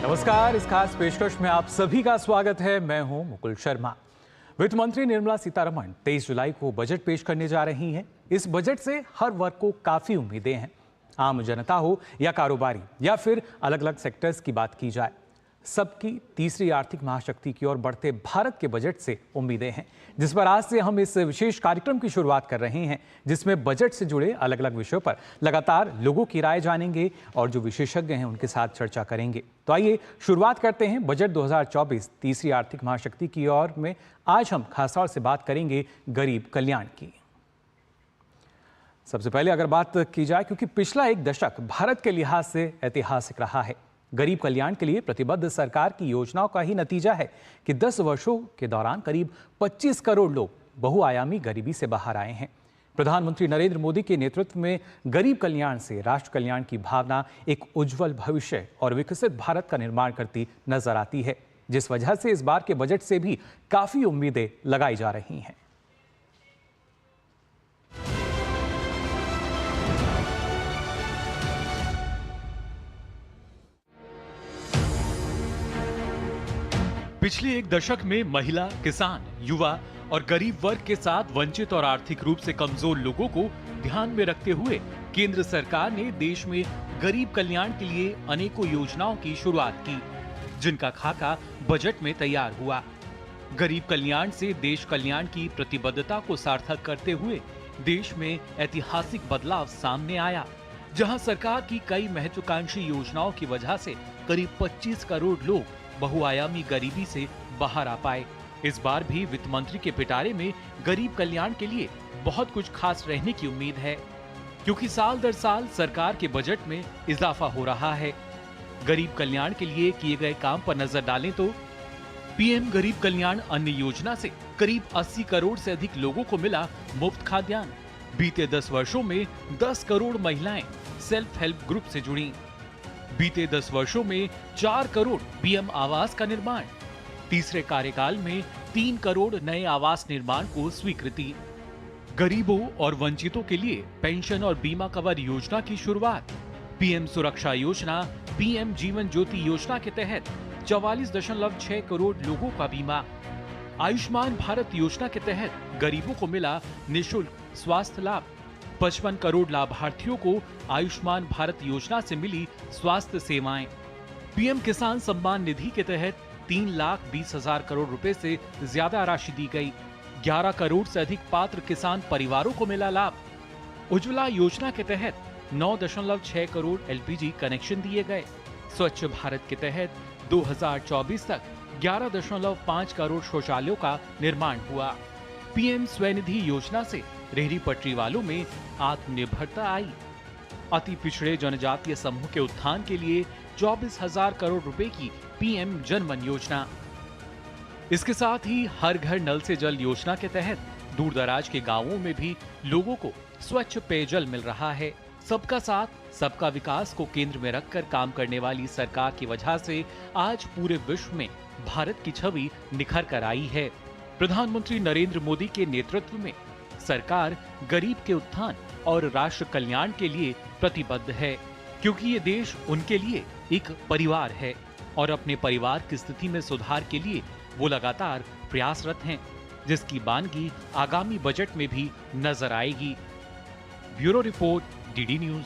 नमस्कार, इस खास पेशकश में आप सभी का स्वागत है। मैं हूं मुकुल शर्मा। वित्त मंत्री निर्मला सीतारमण 23 जुलाई को बजट पेश करने जा रही हैं। इस बजट से हर वर्ग को काफी उम्मीदें हैं। आम जनता हो या कारोबारी या फिर अलग अलग सेक्टर्स की बात की जाए, सबकी तीसरी आर्थिक महाशक्ति की ओर बढ़ते भारत के बजट से उम्मीदें हैं, जिस पर आज से हम इस विशेष कार्यक्रम की शुरुआत कर रहे हैं, जिसमें बजट से जुड़े अलग अलग विषयों पर लगातार लोगों की राय जानेंगे और जो विशेषज्ञ हैं उनके साथ चर्चा करेंगे। तो आइए शुरुआत करते हैं बजट 2024 तीसरी आर्थिक महाशक्ति की ओर में। आज हम खासतौर से बात करेंगे गरीब कल्याण की। सबसे पहले अगर बात की जाए, क्योंकि पिछला एक दशक भारत के लिहाज से ऐतिहासिक रहा है, गरीब कल्याण के लिए प्रतिबद्ध सरकार की योजनाओं का ही नतीजा है कि 10 वर्षों के दौरान करीब 25 करोड़ लोग बहुआयामी गरीबी से बाहर आए हैं। प्रधानमंत्री नरेंद्र मोदी के नेतृत्व में गरीब कल्याण से राष्ट्र कल्याण की भावना एक उज्जवल भविष्य और विकसित भारत का निर्माण करती नजर आती है, जिस वजह से इस बार के बजट से भी काफी उम्मीदें लगाई जा रही हैं। पिछले एक दशक में महिला, किसान, युवा और गरीब वर्ग के साथ वंचित और आर्थिक रूप से कमजोर लोगों को ध्यान में रखते हुए केंद्र सरकार ने देश में गरीब कल्याण के लिए अनेकों योजनाओं की शुरुआत की, जिनका खाका बजट में तैयार हुआ। गरीब कल्याण से देश कल्याण की प्रतिबद्धता को सार्थक करते हुए देश में ऐतिहासिक बदलाव सामने आया, जहां सरकार की कई महत्वाकांक्षी योजनाओं की वजह से करीब 25 करोड़ लोग बहुआयामी गरीबी से बाहर आ पाए। इस बार भी वित्त मंत्री के पिटारे में गरीब कल्याण के लिए बहुत कुछ खास रहने की उम्मीद है, क्योंकि साल दर साल सरकार के बजट में इजाफा हो रहा है। गरीब कल्याण के लिए किए गए काम पर नजर डालें तो पीएम गरीब कल्याण अन्न योजना से करीब 80 करोड़ से अधिक लोगों को मिला मुफ्त खाद्यान्न। बीते 10 वर्षों में 10 करोड़ महिलाएं सेल्फ हेल्प ग्रुप से जुड़ी। बीते 10 वर्षों में 4 करोड़ पीएम आवास का निर्माण। तीसरे कार्यकाल में 3 करोड़ नए आवास निर्माण को स्वीकृति। गरीबों और वंचितों के लिए पेंशन और बीमा कवर योजना की शुरुआत। पीएम सुरक्षा योजना, पीएम जीवन ज्योति योजना के तहत 44.6 करोड़ लोगों का बीमा। आयुष्मान भारत योजना के तहत गरीबों को मिला निःशुल्क स्वास्थ्य लाभ। 55 करोड़ लाभार्थियों को आयुष्मान भारत योजना से मिली स्वास्थ्य सेवाएं। पीएम किसान सम्मान निधि के तहत 3,20,000 करोड़ रुपए से ज्यादा राशि दी गई। 11 करोड़ से अधिक पात्र किसान परिवारों को मिला लाभ। उज्ज्वला योजना के तहत 9.6 करोड़ एलपीजी कनेक्शन दिए गए। स्वच्छ भारत के तहत 2024 तक 11.5 करोड़ शौचालयों का निर्माण हुआ। पीएम स्वनिधि योजना से रेहड़ी पटरी वालों में आत्मनिर्भरता आई। अति पिछड़े जनजातीय समूह के उत्थान के लिए 24,000 करोड़ रुपए की पीएम जनमन योजना। इसके साथ ही हर घर नल से जल योजना के तहत दूर दराज के गांवों में भी लोगों को स्वच्छ पेयजल मिल रहा है। सबका साथ सबका विकास को केंद्र में रखकर काम करने वाली सरकार की वजह से आज पूरे विश्व में भारत की छवि निखर कर आई है। प्रधानमंत्री नरेंद्र मोदी के नेतृत्व में सरकार गरीब के उत्थान और राष्ट्र कल्याण के लिए प्रतिबद्ध है, क्योंकि ये देश उनके लिए एक परिवार है और अपने परिवार की स्थिति में सुधार के लिए वो लगातार प्रयासरत हैं, जिसकी बानगी आगामी बजट में भी नजर आएगी। Bureau report, DD news.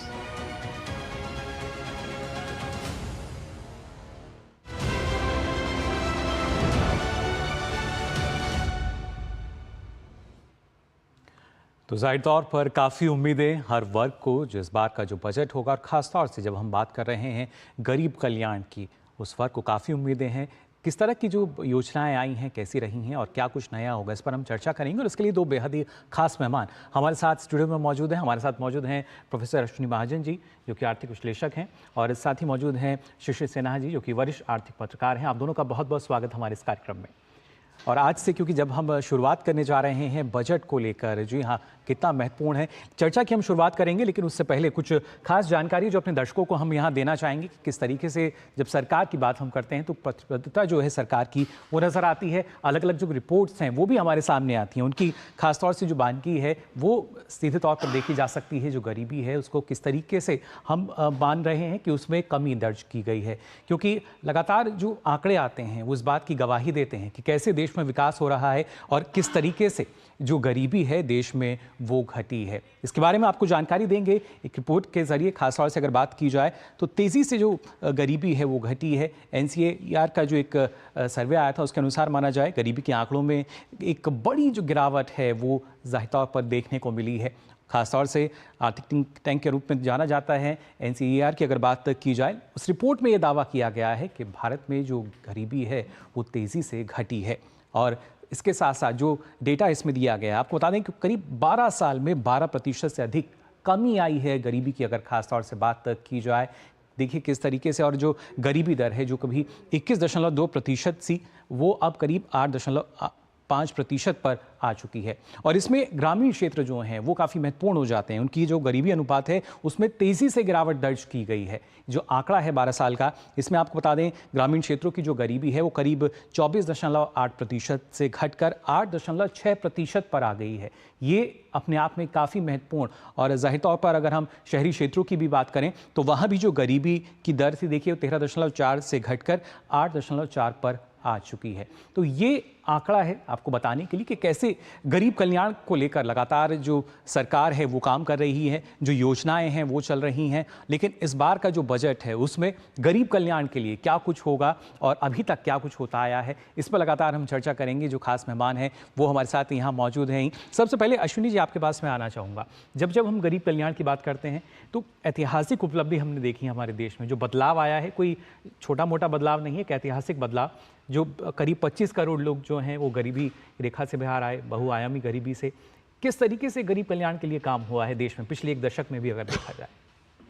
तो जाहिर तौर पर काफ़ी उम्मीदें हर वर्ग को जो इस बार का जो बजट होगा, और ख़ासतौर से जब हम बात कर रहे हैं गरीब कल्याण की, उस वर्ग को काफ़ी उम्मीदें हैं। किस तरह की जो योजनाएं आई हैं, कैसी रही हैं और क्या कुछ नया होगा, इस पर हम चर्चा करेंगे। और इसके लिए दो बेहद ही खास मेहमान हमारे साथ स्टूडियो में मौजूद हैं। हमारे साथ मौजूद हैं प्रोफेसर अश्विनी महाजन जी, जो कि आर्थिक विश्लेषक हैं, और साथ ही मौजूद हैं शिशिर सिन्हा जी, जो कि वरिष्ठ आर्थिक पत्रकार हैं। आप दोनों का बहुत बहुत स्वागत हमारे इस कार्यक्रम में। और आज से क्योंकि जब हम शुरुआत करने जा रहे हैं बजट को लेकर, जी हाँ, कितना महत्वपूर्ण है, चर्चा की हम शुरुआत करेंगे, लेकिन उससे पहले कुछ खास जानकारी जो अपने दर्शकों को हम यहाँ देना चाहेंगे कि किस तरीके से जब सरकार की बात हम करते हैं तो प्रतिबद्धता जो है सरकार की वो नज़र आती है। अलग अलग जो रिपोर्ट्स हैं वो भी हमारे सामने आती हैं, उनकी खासतौर से जो बानगी है वो सीधे तौर पर देखी जा सकती है। जो गरीबी है उसको किस तरीके से हम मान रहे हैं कि उसमें कमी दर्ज की गई है, क्योंकि लगातार जो आंकड़े आते हैं वो इस बात की गवाही देते हैं कि कैसे देश में विकास हो रहा है और किस तरीके से जो गरीबी है देश में वो घटी है। इसके बारे में आपको जानकारी देंगे एक रिपोर्ट के जरिए। खासतौर से अगर बात की जाए तो तेज़ी से जो गरीबी है वो घटी है। NCAR का जो एक सर्वे आया था उसके अनुसार माना जाए गरीबी के आंकड़ों में एक बड़ी जो गिरावट है वो ज़ाहिर तौर पर देखने को मिली है। खासतौर से आर्थिक थिंक टैंक के रूप में जाना जाता है NCAR की अगर बात की जाए, उस रिपोर्ट में ये दावा किया गया है कि भारत में जो गरीबी है वो तेज़ी से घटी है। और इसके साथ साथ जो डेटा इसमें दिया गया है, आपको बता दें कि करीब 12 साल में 12% से अधिक कमी आई है गरीबी की अगर खास तौर से बात की जाए। देखिए किस तरीके से, और जो गरीबी दर है जो कभी 21.2% सी वो अब करीब 8.5% पर आ चुकी है। और इसमें ग्रामीण क्षेत्र जो हैं वो काफ़ी महत्वपूर्ण हो जाते हैं। उनकी जो गरीबी अनुपात है उसमें तेज़ी से गिरावट दर्ज की गई है। जो आंकड़ा है 12 साल का, इसमें आपको बता दें ग्रामीण क्षेत्रों की जो गरीबी है वो करीब 24.8% से घटकर 8.6% पर आ गई है। ये अपने आप में काफ़ी महत्वपूर्ण, और जाहिर तौर पर अगर हम शहरी क्षेत्रों की भी बात करें तो वहाँ भी जो गरीबी की दर थी देखिए 13.4 से घटकर 8.4 पर आ चुकी है। तो ये आंकड़ा है आपको बताने के लिए कि कैसे गरीब कल्याण को लेकर लगातार जो सरकार है वो काम कर रही है, जो योजनाएं हैं वो चल रही हैं, लेकिन इस बार का जो बजट है उसमें गरीब कल्याण के लिए क्या कुछ होगा और अभी तक क्या कुछ होता आया है, इस पर लगातार हम चर्चा करेंगे। जो खास मेहमान हैं वो हमारे साथ यहाँ मौजूद हैं। सबसे पहले अश्विनी जी आपके पास में आना चाहूँगा। जब हम गरीब कल्याण की बात करते हैं तो ऐतिहासिक उपलब्धि हमने देखी है हमारे देश में, जो बदलाव आया है कोई छोटा मोटा बदलाव नहीं है, एक ऐतिहासिक बदलाव, जो करीब 25 करोड़ लोग जो हैं वो गरीबी रेखा से बाहर आए, बहुआयामी गरीबी से। किस तरीके से गरीब कल्याण के लिए काम हुआ है देश में पिछले एक दशक में भी अगर देखा जाए?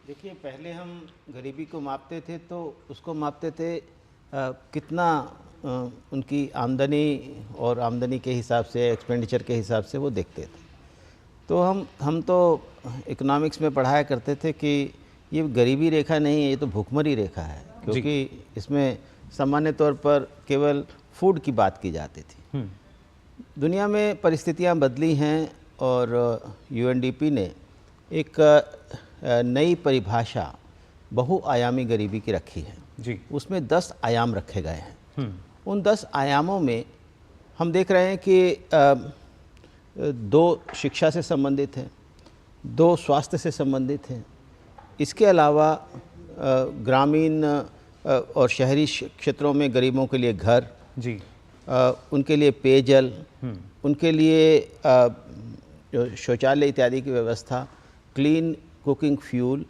देखिए, पहले हम गरीबी को मापते थे तो उसको मापते थे कितना उनकी आमदनी और आमदनी के हिसाब से, एक्सपेंडिचर के हिसाब से वो देखते थे। तो हम तो इकोनॉमिक्स में पढ़ाया करते थे कि ये गरीबी रेखा नहीं है, ये तो भुखमरी रेखा है, क्योंकि इसमें सामान्य तौर पर केवल फूड की बात की जाती थी। दुनिया में परिस्थितियां बदली हैं और UNDP ने एक नई परिभाषा बहुआयामी गरीबी की रखी है जी। उसमें 10 आयाम रखे गए हैं। उन 10 आयामों में हम देख रहे हैं कि 2 शिक्षा से संबंधित हैं, 2 स्वास्थ्य से संबंधित हैं। इसके अलावा ग्रामीण और शहरी क्षेत्रों में गरीबों के लिए घर जी, उनके लिए पेयजल, उनके लिए शौचालय इत्यादि की व्यवस्था, क्लीन कुकिंग फ्यूल,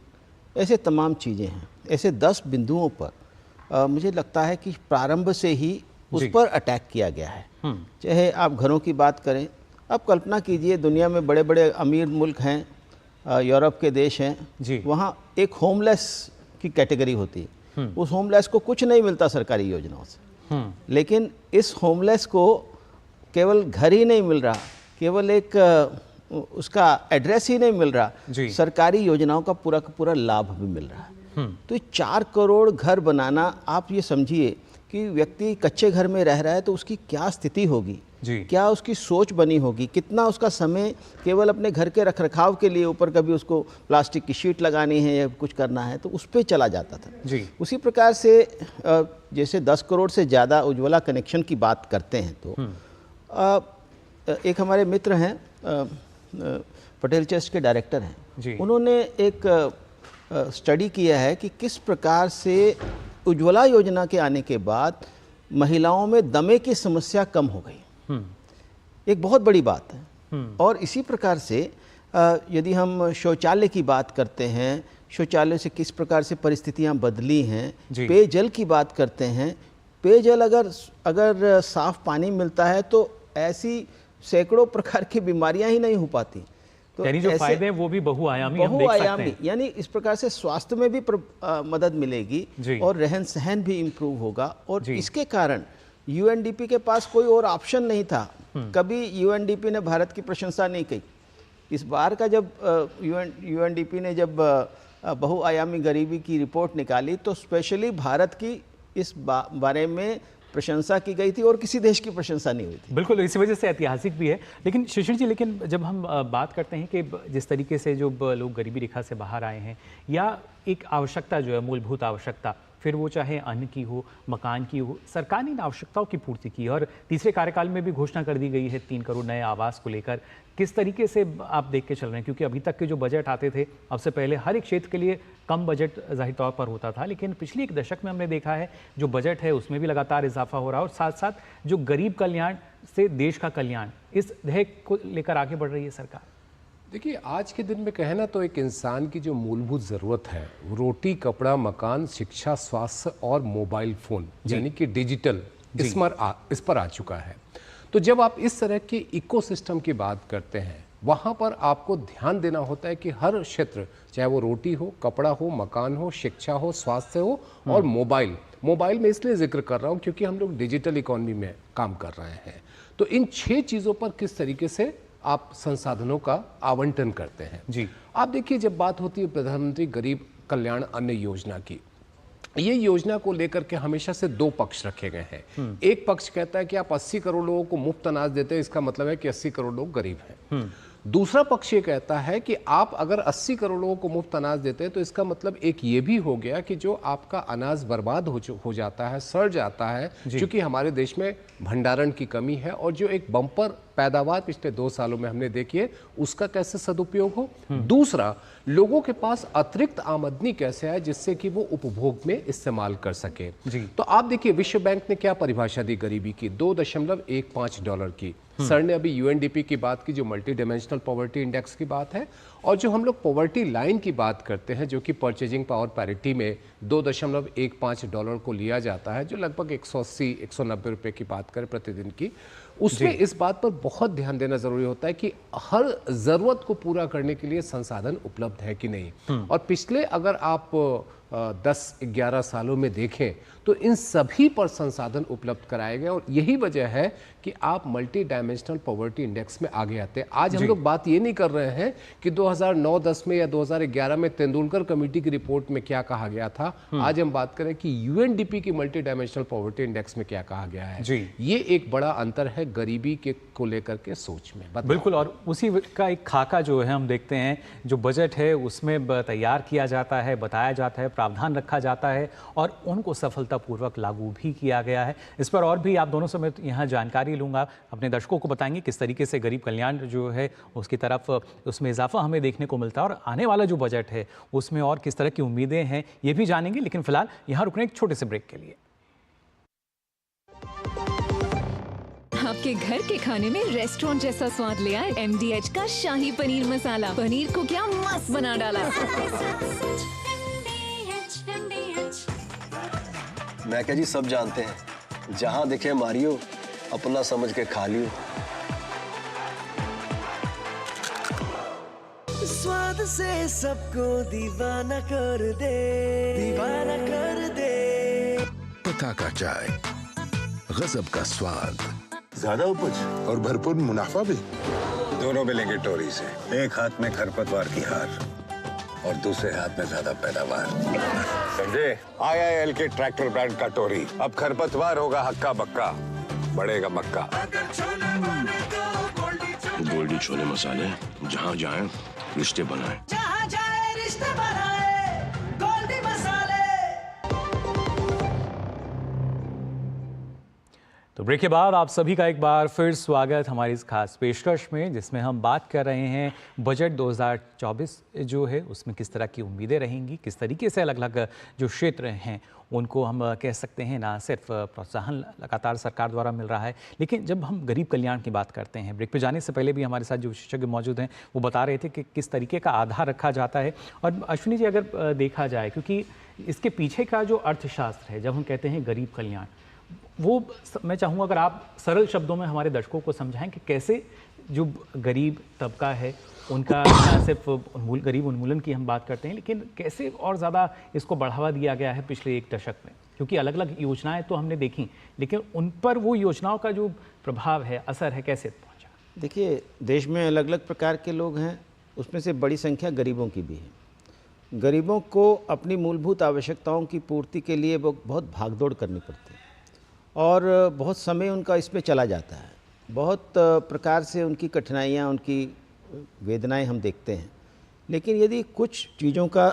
ऐसे तमाम चीज़ें हैं। ऐसे 10 बिंदुओं पर मुझे लगता है कि प्रारंभ से ही उस पर अटैक किया गया है। चाहे आप घरों की बात करें, आप कल्पना कीजिए दुनिया में बड़े बड़े अमीर मुल्क हैं, यूरोप के देश हैं, वहाँ एक होमलेस की कैटेगरी होती है। उस होमलेस को कुछ नहीं मिलता सरकारी योजनाओं से, लेकिन इस होमलेस को केवल घर ही नहीं मिल रहा, केवल एक उसका एड्रेस ही नहीं मिल रहा, सरकारी योजनाओं का पूरा लाभ भी मिल रहा है। तो 4 करोड़ घर बनाना, आप ये समझिए कि व्यक्ति कच्चे घर में रह रहा है तो उसकी क्या स्थिति होगी, क्या उसकी सोच बनी होगी, कितना उसका समय केवल अपने घर के रखरखाव के लिए, ऊपर कभी उसको प्लास्टिक की शीट लगानी है या कुछ करना है तो उस पर चला जाता था। उसी प्रकार से जैसे 10 करोड़ से ज़्यादा उज्ज्वला कनेक्शन की बात करते हैं तो एक हमारे मित्र हैं, पटेल ट्रस्ट के डायरेक्टर हैं, उन्होंने एक स्टडी किया है कि किस प्रकार से उज्ज्वला योजना के आने के बाद महिलाओं में दमे की समस्या कम हो गई। एक बहुत बड़ी बात है। और इसी प्रकार से यदि हम शौचालय की बात करते हैं, शौचालय से किस प्रकार से परिस्थितियां बदली हैं, पेयजल की बात करते हैं, पेयजल अगर साफ पानी मिलता है तो ऐसी सैकड़ों प्रकार की बीमारियां ही नहीं हो पाती। तो यानी जो फायदे हैं वो भी बहुआयामी हम देख सकते हैं। यानी इस प्रकार से स्वास्थ्य में भी मदद मिलेगी और रहन सहन भी इम्प्रूव होगा। और इसके कारण यूएनडीपी के पास कोई और ऑप्शन नहीं था। कभी यूएनडीपी ने भारत की प्रशंसा नहीं की। इस बार का जब यूएनडीपी ने जब बहुआयामी गरीबी की रिपोर्ट निकाली तो स्पेशली भारत की इस बारे में प्रशंसा की गई थी और किसी देश की प्रशंसा नहीं हुई थी। बिल्कुल, इसी वजह से ऐतिहासिक भी है। लेकिन शिशिर जी, लेकिन जब हम बात करते हैं कि जिस तरीके से जो लोग गरीबी रेखा से बाहर आए हैं, या एक आवश्यकता जो है, मूलभूत आवश्यकता, फिर वो चाहे अन्न की हो, मकान की हो, सरकार ने इन आवश्यकताओं की पूर्ति की और तीसरे कार्यकाल में भी घोषणा कर दी गई है 3 करोड़ नए आवास को लेकर। किस तरीके से आप देख के चल रहे हैं? क्योंकि अभी तक के जो बजट आते थे, अब से पहले हर एक क्षेत्र के लिए कम बजट जाहिर तौर पर होता था, लेकिन पिछले एक दशक में हमने देखा है जो बजट है उसमें भी लगातार इजाफा हो रहा है और साथ साथ जो गरीब कल्याण से देश का कल्याण, इस ध्येय को लेकर आगे बढ़ रही है सरकार। देखिए, आज के दिन में कहे ना तो एक इंसान की जो मूलभूत ज़रूरत है, रोटी, कपड़ा, मकान, शिक्षा, स्वास्थ्य और मोबाइल फ़ोन, यानी कि डिजिटल, इस पर आ चुका है। तो जब आप इस तरह के इकोसिस्टम की बात करते हैं, वहाँ पर आपको ध्यान देना होता है कि हर क्षेत्र, चाहे वो रोटी हो, कपड़ा हो, मकान हो, शिक्षा हो, स्वास्थ्य हो और मोबाइल में इसलिए जिक्र कर रहा हूँ क्योंकि हम लोग डिजिटल इकोनॉमी में काम कर रहे हैं। तो इन 6 चीज़ों पर किस तरीके से आप संसाधनों का आवंटन करते हैं। जी, आप देखिए, जब बात होती है प्रधानमंत्री गरीब कल्याण अन्न योजना की, ये योजना को लेकर के हमेशा से 2 पक्ष रखे गए हैं। एक पक्ष कहता है कि आप 80 करोड़ लोगों को मुफ्त अनाज देते हैं, इसका मतलब है कि 80 करोड़ लोग गरीब हैं। दूसरा पक्ष ये कहता है कि आप अगर 80 करोड़ लोगों को मुफ्त अनाज देते हैं तो इसका मतलब एक ये भी हो गया कि जो आपका अनाज बर्बाद हो जाता है, सड़ जाता है, क्योंकि हमारे देश में भंडारण की कमी है और जो एक बम्पर पैदावार पिछले 2 सालों में हमने देखी है, उसका कैसे सदुपयोग हो। दूसरा, लोगों के पास अतिरिक्त आमदनी कैसे आए जिससे कि वो उपभोग में इस्तेमाल कर सके। तो आप देखिए, विश्व बैंक ने क्या परिभाषा दी गरीबी की, $2.15 की। सर ने अभी यूएनडीपी की बात की, जो मल्टी डायमेंशनल पॉवर्टी इंडेक्स की बात है, और जो हम लोग पॉवर्टी लाइन की बात करते हैं, जो कि परचेजिंग पावर पैरिटी में $2.15 को लिया जाता है, जो लगभग 180-190 रुपए की बात करें प्रतिदिन की, उसमें इस बात पर बहुत ध्यान देना जरूरी होता है कि हर जरूरत को पूरा करने के लिए संसाधन उपलब्ध है कि नहीं। और पिछले अगर आप 10-11 सालों में देखें तो इन सभी पर संसाधन उपलब्ध कराए गए और यही वजह है कि आप मल्टी डायमेंशनल पॉवर्टी इंडेक्स में आगे आते हैं। आज हम लोग बात ये नहीं कर रहे हैं कि 2009-10 में या 2011 में तेंदुलकर कमेटी की रिपोर्ट में क्या कहा गया था। आज हम बात करें कि यूएनडीपी की मल्टी डायमेंशनल पॉवर्टी इंडेक्स में क्या कहा गया है। ये एक बड़ा अंतर है गरीबी के को लेकर के सोच में। बिल्कुल, और उसी का एक खाका जो है हम देखते हैं, जो बजट है उसमें तैयार किया जाता है, बताया जाता है, प्रावधान रखा जाता है और उनको सफलतापूर्वक लागू भी किया गया है। इस पर और भी आप दोनों से मैं यहाँ जानकारी लूँगा, अपने दर्शकों को बताएंगे किस तरीके से गरीब कल्याण जो है उसकी तरफ उसमें इजाफा हमें देखने को मिलता है और आने वाला जो बजट है उसमें और किस तरह की उम्मीदें हैं ये भी जानेंगे। लेकिन फिलहाल यहाँ रुकने एक छोटे से ब्रेक के लिए। आपके घर के खाने में रेस्टोरेंट जैसा स्वाद ले आए MDH का शाही पनीर मसाला। पनीर को क्या मस्त बना डाला। मैं क्या जी, सब जानते हैं, जहां दिखे मारियो, अपना समझ के खा लियो। स्वाद से सबको दीवाना कर दे, दीवाना कर दे। पता का चाय, गजब का स्वाद, ज्यादा उपज और भरपूर मुनाफा भी। दोनों मिलेंगे टोरी से, एक हाथ में खरपतवार की हार और दूसरे हाथ में ज्यादा पैदावार। समझे? IIL के ट्रैक्टर ब्रांड का टोरी, अब खरपतवार होगा हक्का बक्का, बढ़ेगा मक्का। गोल्डी छोले मसाले, जहाँ जाए रिश्ते बनाए, जहाँ जाए रिश्ते बनाए, गोल्डी मसाले। तो ब्रेक के बाद आप सभी का एक बार फिर स्वागत हमारी इस खास पेशकश में, जिसमें हम बात कर रहे हैं बजट 2024 जो है उसमें किस तरह की उम्मीदें रहेंगी, किस तरीके से अलग अलग जो क्षेत्र हैं उनको हम कह सकते हैं ना सिर्फ प्रोत्साहन लगातार सरकार द्वारा मिल रहा है, लेकिन जब हम गरीब कल्याण की बात करते हैं, ब्रेक पे जाने से पहले भी हमारे साथ जो विशेषज्ञ मौजूद हैं वो बता रहे थे कि किस तरीके का आधार रखा जाता है। और अश्विनी जी, अगर देखा जाए, क्योंकि इसके पीछे का जो अर्थशास्त्र है, जब हम कहते हैं गरीब कल्याण, वो मैं चाहूँगा अगर आप सरल शब्दों में हमारे दर्शकों को समझाएं कि कैसे जो गरीब तबका है उनका न सिर्फ गरीब उन्मूलन की हम बात करते हैं, लेकिन कैसे और ज़्यादा इसको बढ़ावा दिया गया है पिछले एक दशक में, क्योंकि अलग अलग योजनाएं तो हमने देखी, लेकिन उन पर वो योजनाओं का जो प्रभाव है, असर है, कैसे पहुंचा? देखिए, देश में अलग अलग प्रकार के लोग हैं, उसमें से बड़ी संख्या गरीबों की भी है। गरीबों को अपनी मूलभूत आवश्यकताओं की पूर्ति के लिए बहुत भागदौड़ करनी पड़ती है और बहुत समय उनका इसमें चला जाता है। बहुत प्रकार से उनकी कठिनाइयाँ, उनकी वेदनाएं हम देखते हैं, लेकिन यदि कुछ चीज़ों का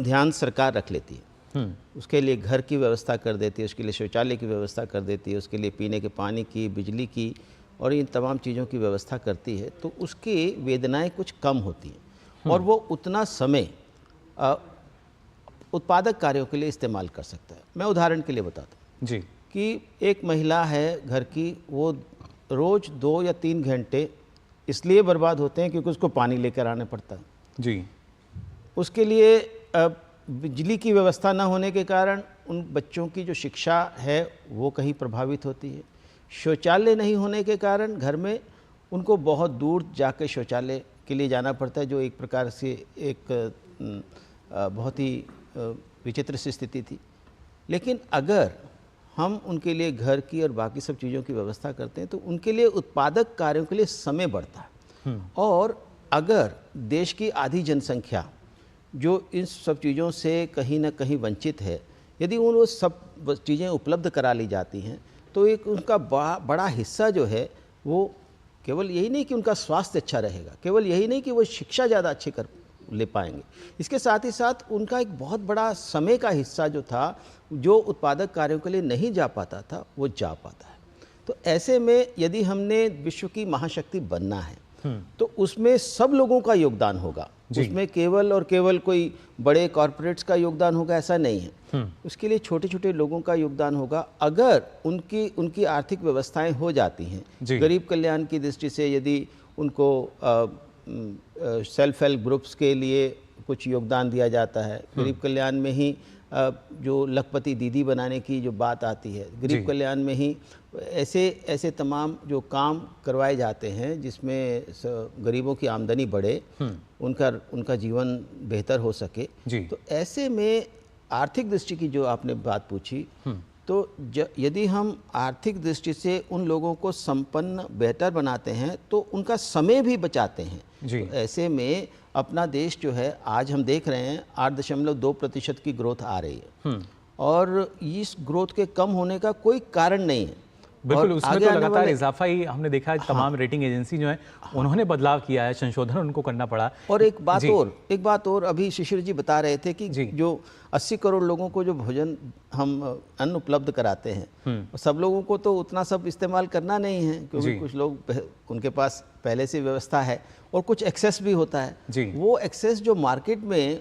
ध्यान सरकार रख लेती है, उसके लिए घर की व्यवस्था कर देती है, उसके लिए शौचालय की व्यवस्था कर देती है, उसके लिए पीने के पानी की, बिजली की और इन तमाम चीज़ों की व्यवस्था करती है, तो उसकी वेदनाएं कुछ कम होती हैं और वो उतना समय उत्पादक कार्यों के लिए इस्तेमाल कर सकता है। मैं उदाहरण के लिए बताता हूँ जी कि एक महिला है घर की, वो रोज़ 2 या 3 घंटे इसलिए बर्बाद होते हैं क्योंकि उसको पानी लेकर आना पड़ता है जी। उसके लिए बिजली की व्यवस्था न होने के कारण उन बच्चों की जो शिक्षा है वो कहीं प्रभावित होती है। शौचालय नहीं होने के कारण घर में उनको बहुत दूर जाकर शौचालय के लिए जाना पड़ता है, जो एक प्रकार से एक बहुत ही विचित्र सी स्थिति थी। लेकिन अगर हम उनके लिए घर की और बाकी सब चीज़ों की व्यवस्था करते हैं तो उनके लिए उत्पादक कार्यों के लिए समय बढ़ता है। और अगर देश की आधी जनसंख्या जो इन सब चीज़ों से कहीं ना कहीं वंचित है, यदि उन वो सब चीज़ें उपलब्ध करा ली जाती हैं तो एक उनका बड़ा हिस्सा जो है वो केवल यही नहीं कि उनका स्वास्थ्य अच्छा रहेगा, केवल यही नहीं कि वो शिक्षा ज़्यादा अच्छी कर ले पाएंगे, इसके साथ ही साथ उनका एक बहुत बड़ा समय का हिस्सा जो था, जो उत्पादक कार्यों के लिए नहीं जा पाता था, वो जा पाता है। तो ऐसे में यदि हमने विश्व की महाशक्ति बनना है तो उसमें सब लोगों का योगदान होगा, उसमें केवल और केवल कोई बड़े कॉरपोरेट्स का योगदान होगा ऐसा नहीं है। उसके लिए छोटे छोटे लोगों का योगदान होगा। अगर उनकी आर्थिक व्यवस्थाएं हो जाती हैं, गरीब कल्याण की दृष्टि से यदि उनको सेल्फ हेल्प ग्रुप्स के लिए कुछ योगदान दिया जाता है, गरीब कल्याण में ही जो लखपति दीदी बनाने की जो बात आती है, गरीब कल्याण में ही ऐसे तमाम जो काम करवाए जाते हैं जिसमें गरीबों की आमदनी बढ़े, उनका जीवन बेहतर हो सके। तो ऐसे में आर्थिक दृष्टि की जो आपने बात पूछी, तो यदि हम आर्थिक दृष्टि से उन लोगों को संपन्न बेहतर बनाते हैं तो उनका समय भी बचाते हैं। तो ऐसे में अपना देश जो है, आज हम देख रहे हैं 8.2% की ग्रोथ आ रही है और इस ग्रोथ के कम होने का कोई कारण नहीं है। बिल्कुल, उसमें तो लगातार इजाफा ही हमने देखा है। तमाम रेटिंग एजेंसी जो है उन्होंने बदलाव किया है, संशोधन उनको करना पड़ा। और एक बात और अभी शिशिर जी बता रहे थे कि जो 80 करोड़ लोगों को जो भोजन हम अन्न उपलब्ध कराते हैं, सब लोगों को तो उतना सब इस्तेमाल करना नहीं है, क्योंकि कुछ लोग उनके पास पहले से व्यवस्था है और कुछ एक्सेस भी होता है। वो एक्सेस जो मार्केट में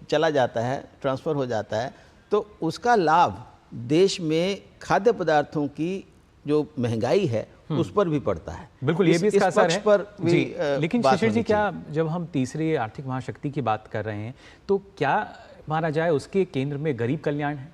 चला जाता है, ट्रांसफ़र हो जाता है, तो उसका लाभ देश में खाद्य पदार्थों की जो महंगाई है उस पर भी पड़ता है। बिल्कुल, ये भी इसका असर है पर भी। लेकिन शिशिर जी, क्या जब हम तीसरी आर्थिक महाशक्ति की बात कर रहे हैं तो क्या माना जाए उसके केंद्र में गरीब कल्याण है?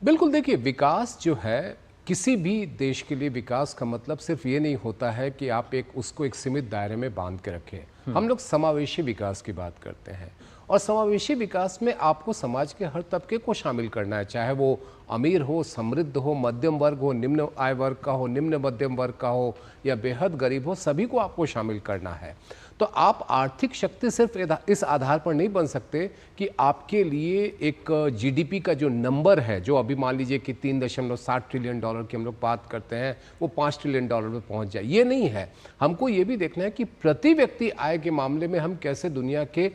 बिल्कुल, देखिए, विकास जो है, किसी भी देश के लिए विकास का मतलब सिर्फ ये नहीं होता है कि आप उसको एक सीमित दायरे में बांध के रखें। हम लोग समावेशी विकास की बात करते हैं और समावेशी विकास में आपको समाज के हर तबके को शामिल करना है, चाहे वो अमीर हो, समृद्ध हो, मध्यम वर्ग हो, निम्न आय वर्ग का हो, निम्न मध्यम वर्ग का हो या बेहद गरीब हो, सभी को आपको शामिल करना है। तो आप आर्थिक शक्ति सिर्फ इस आधार पर नहीं बन सकते कि आपके लिए एक जीडीपी का जो नंबर है, जो अभी मान लीजिए कि $3.7 ट्रिलियन की हम लोग बात करते हैं, वो $5 ट्रिलियन पे पहुंच जाए, ये नहीं है। हमको ये भी देखना है कि प्रति व्यक्ति आय के मामले में हम कैसे दुनिया के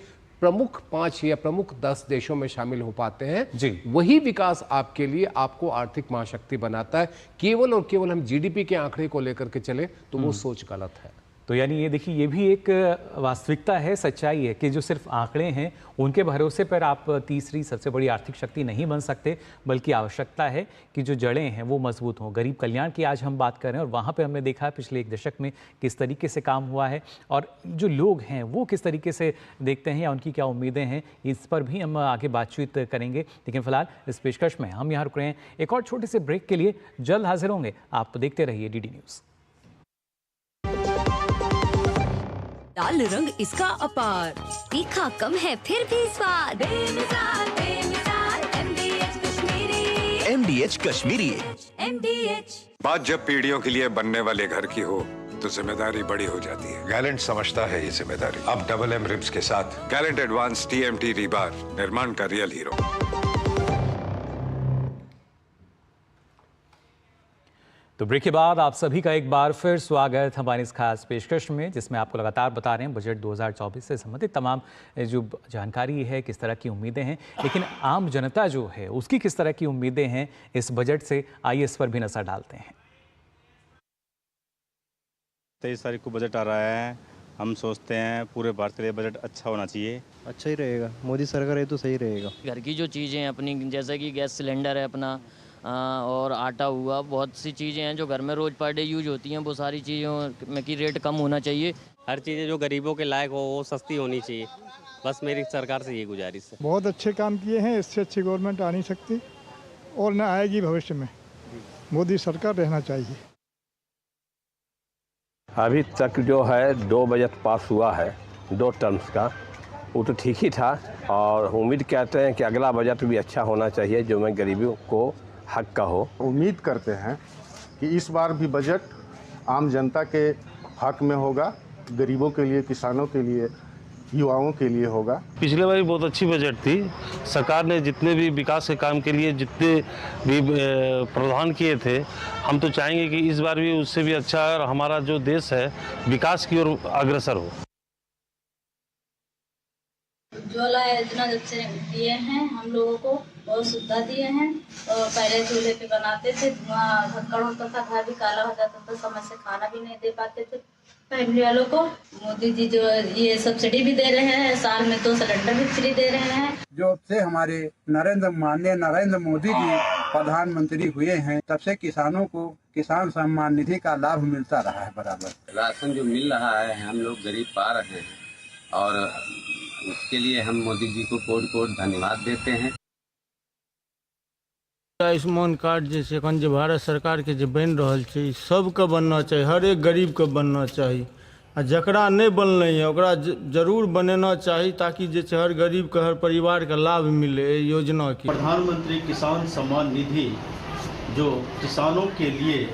प्रमुख 5 या प्रमुख 10 देशों में शामिल हो पाते हैं। वही विकास आपके लिए आपको आर्थिक महाशक्ति बनाता है। केवल और केवल हम जीडीपी के आंकड़े को लेकर के चले तो वो सोच गलत है। तो यानी ये देखिए, ये भी एक वास्तविकता है, सच्चाई है कि जो सिर्फ आंकड़े हैं उनके भरोसे पर आप तीसरी सबसे बड़ी आर्थिक शक्ति नहीं बन सकते, बल्कि आवश्यकता है कि जो जड़ें हैं वो मजबूत हों। गरीब कल्याण की आज हम बात कर रहे हैं और वहाँ पे हमने देखा है पिछले एक दशक में किस तरीके से काम हुआ है और जो लोग हैं वो किस तरीके से देखते हैं या उनकी क्या उम्मीदें हैं, इस पर भी हम आगे बातचीत करेंगे। लेकिन फिलहाल इस पेशकश में हम यहाँ रुक रहे हैं एक और छोटे से ब्रेक के लिए। जल्द हाजिर होंगे, आप देखते रहिए DD न्यूज़। लाल रंग इसका अपार, तीखा कम है फिर भी स्वाद। बेमिसाल बेमिसाल MDH Kashmiri. MDH Kashmiri. MDH। बात जब पीढ़ियों के लिए बनने वाले घर की हो तो जिम्मेदारी बड़ी हो जाती है। गैलेंट समझता है ये जिम्मेदारी। अब डबल M रिब्स के साथ गैलेंट एडवांस TMT रीबार, निर्माण का रियल हीरो। तो ब्रेक के बाद आप सभी का एक बार फिर स्वागत हमारी इस खास पेशकश में, जिसमें आपको लगातार बता रहे हैं बजट 2024 से संबंधित तमाम जो जानकारी है, किस तरह की उम्मीदें हैं, लेकिन आम जनता जो है उसकी किस तरह की उम्मीदें हैं इस बजट से, आइए इस पर भी नजर डालते हैं। 23 तारीख को बजट आ रहा है। हम सोचते हैं पूरे भारत के लिए बजट अच्छा होना चाहिए। अच्छा ही रहेगा, मोदी सरकार है तो सही रहेगा। घर की जो चीज़ें हैं अपनी, जैसे कि गैस सिलेंडर है अपना, और आटा हुआ, बहुत सी चीज़ें हैं जो घर में रोज़ पर डे यूज होती हैं, वो सारी चीज़ों में की रेट कम होना चाहिए। हर चीज़ें जो गरीबों के लायक हो वो सस्ती होनी चाहिए, बस मेरी सरकार से ये गुजारिश है। बहुत अच्छे काम किए हैं, इससे अच्छी गवर्नमेंट आ नहीं सकती और न आएगी भविष्य में। मोदी सरकार रहना चाहिए। अभी तक जो है 2 बजट पास हुआ है 2 टर्म्स का, वो तो ठीक ही था, और उम्मीद करते हैं कि अगला बजट भी अच्छा होना चाहिए जो मैं गरीबों को हक का हो। उम्मीद करते हैं कि इस बार भी बजट आम जनता के हक में होगा, गरीबों के लिए, किसानों के लिए, युवाओं के लिए होगा। पिछले बार बहुत अच्छी बजट थी। सरकार ने जितने भी विकास के काम के लिए जितने भी प्रावधान किए थे, हम तो चाहेंगे कि इस बार भी उससे भी अच्छा और हमारा जो देश है विकास की ओर अग्रसर हो। उज्ज्वला योजना जब से दिए हैं हम लोगों को बहुत सुविधा दिए हैं। और पहले चूल्हे पे बनाते थे, धुआं धक्कड़ होता था, घर भी काला हो जाता था, समय से खाना भी नहीं दे पाते थे फैमिली वालों को। मोदी जी जो ये सब्सिडी भी दे रहे हैं, साल में 2 सिलेंडर भी फ्री दे रहे हैं। जब से हमारे माननीय नरेंद्र मोदी जी प्रधानमंत्री हुए हैं, तब से किसानों को किसान सम्मान निधि का लाभ मिलता रहा है बराबर। राशन जो मिल रहा है हम लोग गरीब पा रहे हैं, और उसके लिए हम मोदी जी को कोट कोट धन्यवाद देते हैं। आयुष्मान कार्ड जैसे एखन जे भारत सरकार के जे बन रहल छै, सबके बनना चाहिए, हर एक गरीब के बनना चाहिए, आ जकरा नहीं बनलै है ओकरा जरूर बनेना चाहिए, ताकि जे छै हर गरीब के, हर परिवार के लाभ मिले योजना की। प्रधानमंत्री किसान सम्मान निधि जो किसानों के लिए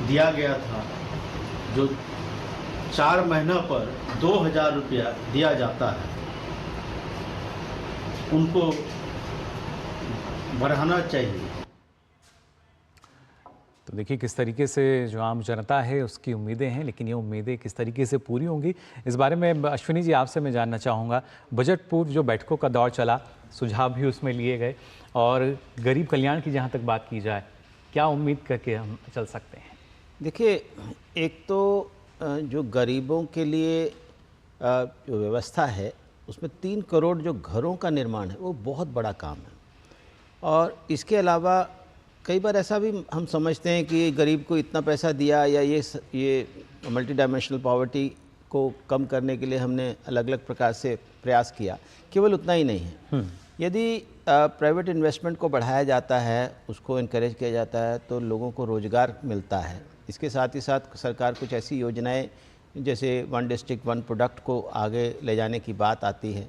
दिया गया था, जो 4 महीना पर 2000 रुपया दिया जाता है, उनको बढ़ाना चाहिए। तो देखिए किस तरीके से जो आम जनता है उसकी उम्मीदें हैं, लेकिन ये उम्मीदें किस तरीके से पूरी होंगी, इस बारे में अश्विनी जी आपसे मैं जानना चाहूँगा। बजट पूर्व जो बैठकों का दौर चला, सुझाव भी उसमें लिए गए, और गरीब कल्याण की जहाँ तक बात की जाए, क्या उम्मीद करके हम चल सकते हैं? देखिए, एक तो जो गरीबों के लिए जो व्यवस्था है उसमें 3 करोड़ जो घरों का निर्माण है वो बहुत बड़ा काम है। और इसके अलावा कई बार ऐसा भी हम समझते हैं कि गरीब को इतना पैसा दिया, या ये मल्टी डायमेंशनल पॉवर्टी को कम करने के लिए हमने अलग अलग प्रकार से प्रयास किया, केवल उतना ही नहीं है। यदि प्राइवेट इन्वेस्टमेंट को बढ़ाया जाता है, उसको इनकरेज किया जाता है, तो लोगों को रोज़गार मिलता है। इसके साथ ही साथ सरकार कुछ ऐसी योजनाएं जैसे 1 डिस्ट्रिक्ट 1 प्रोडक्ट को आगे ले जाने की बात आती है,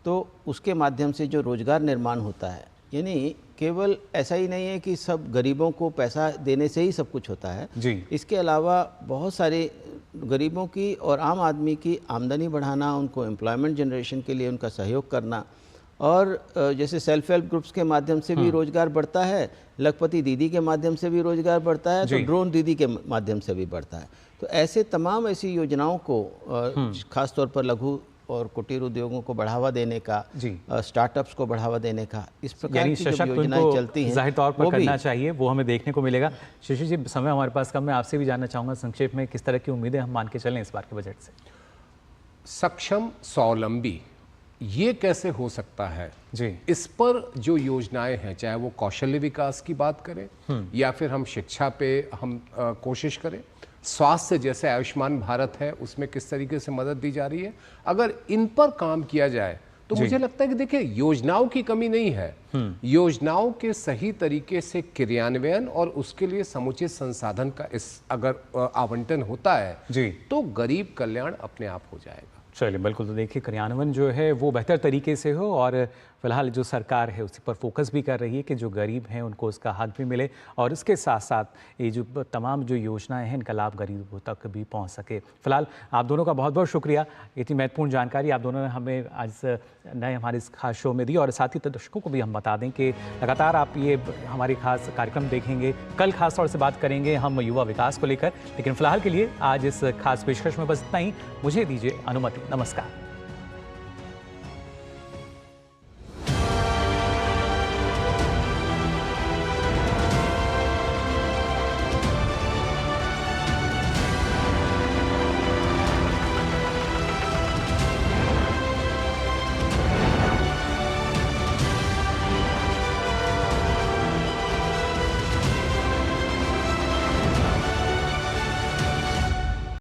तो उसके माध्यम से जो रोज़गार निर्माण होता है, यानी केवल ऐसा ही नहीं है कि सब गरीबों को पैसा देने से ही सब कुछ होता है जी। इसके अलावा बहुत सारे गरीबों की और आम आदमी की आमदनी बढ़ाना, उनको एम्प्लॉयमेंट जनरेशन के लिए उनका सहयोग करना, और जैसे सेल्फ हेल्प ग्रुप्स के माध्यम से भी रोज़गार बढ़ता है, लखपति दीदी के माध्यम से भी रोज़गार बढ़ता है, तो ड्रोन दीदी के माध्यम से भी बढ़ता है। तो ऐसे तमाम ऐसी योजनाओं को खास तौर पर लघु और कुटीर उद्योगों को बढ़ावा देने का, स्टार्टअप्स को बढ़ावा देने का, इस प्रकार की जो योजनाएं चलती हैं जाहिर तौर पर करना चाहिए, वो हमें देखने को मिलेगा। शिशिर जी, समय हमारे पास कम है, आपसे भी जानना चाहूँगा संक्षेप में किस तरह की उम्मीदें हम मान के चलें इस बार के बजट से? सक्षम स्वावलंबी ये कैसे हो सकता है जी, इस पर जो योजनाएं हैं, चाहे वो कौशल्य विकास की बात करें या फिर हम शिक्षा पे हम कोशिश करें, स्वास्थ्य जैसे आयुष्मान भारत है उसमें किस तरीके से मदद दी जा रही है, अगर इन पर काम किया जाए तो मुझे लगता है कि देखिए योजनाओं की कमी नहीं है, योजनाओं के सही तरीके से क्रियान्वयन और उसके लिए समुचित संसाधन का इस अगर आवंटन होता है जी तो गरीब कल्याण अपने आप हो जाएगा। चलिए बिल्कुल, तो देखिए क्रियान्वयन जो है वो बेहतर तरीके से हो और फिलहाल जो सरकार है उसी पर फोकस भी कर रही है कि जो गरीब हैं उनको उसका हक भी मिले और इसके साथ साथ ये जो तमाम जो योजनाएं हैं इनका लाभ गरीबों तक भी पहुंच सके। फिलहाल आप दोनों का बहुत बहुत शुक्रिया, इतनी महत्वपूर्ण जानकारी आप दोनों ने हमें आज नए हमारे इस खास शो में दी और साथ ही दर्शकों को भी हम बता दें कि लगातार आप ये हमारे खास कार्यक्रम देखेंगे। कल खास तौर से बात करेंगे हम युवा विकास को लेकर, लेकिन फिलहाल के लिए आज इस खास पेशकश में बस इतना ही। मुझे दीजिए अनुमति, नमस्कार।